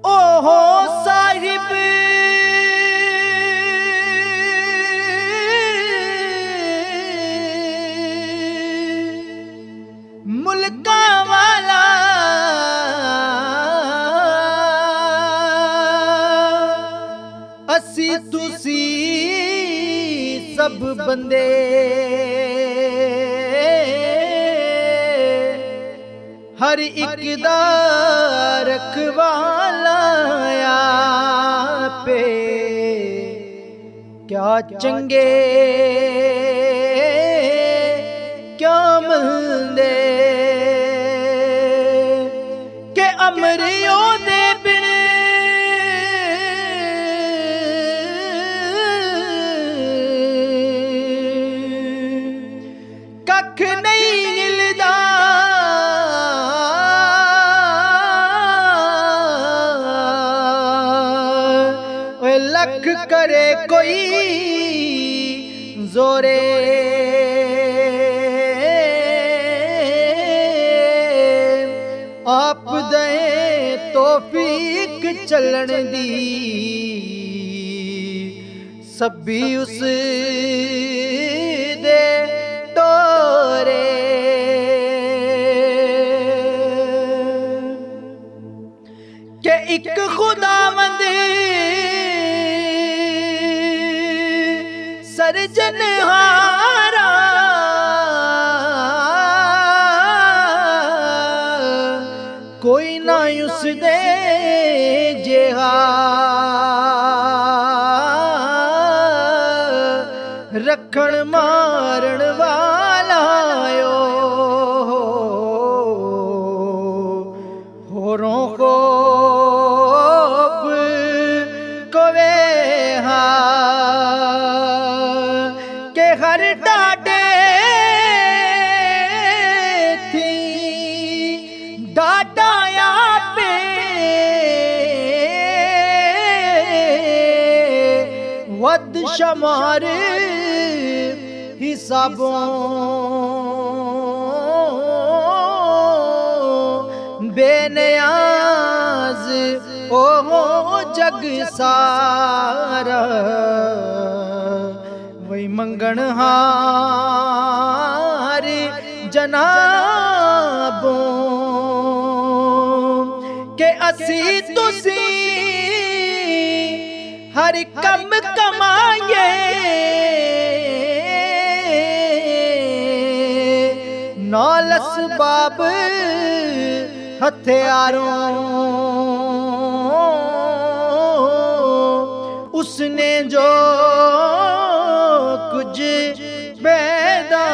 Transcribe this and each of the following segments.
ओहो साहिब मुल्का वाला असी तुसी सब बंदे हर एक दा रखवाला पे क्या चंगे क्या मंदे के अमरियों दे बिन कख नहीं मिलदा लख करे कोई जोरे आप दे तौफीक चलन दी सभी उस दे तोरे के एक खुदावंद सरजनहारा कोई ना उस दे जेहा रखण मारण वाला होरों को हर डाडे थी डाडाया पे वद शमार हिसाबों बेनियाज ओ जग सारा वही मंगनहार जनाबों के असी तुसी हर कम कमाए नौलस बाब हथियारों उसने जो कुछ पैदा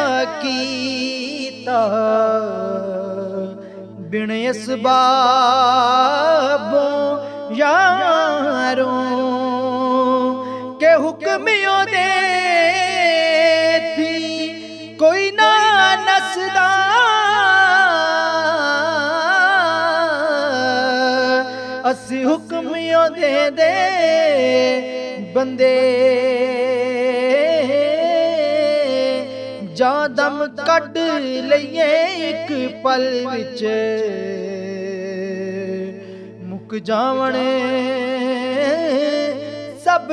कीता बिन असबाबों यारों के हुक्मियों दे थी कोई ना नसदा असी हुक्मियों दे बंदे जां दम कट लईए एक पल विच मुक जावणे सब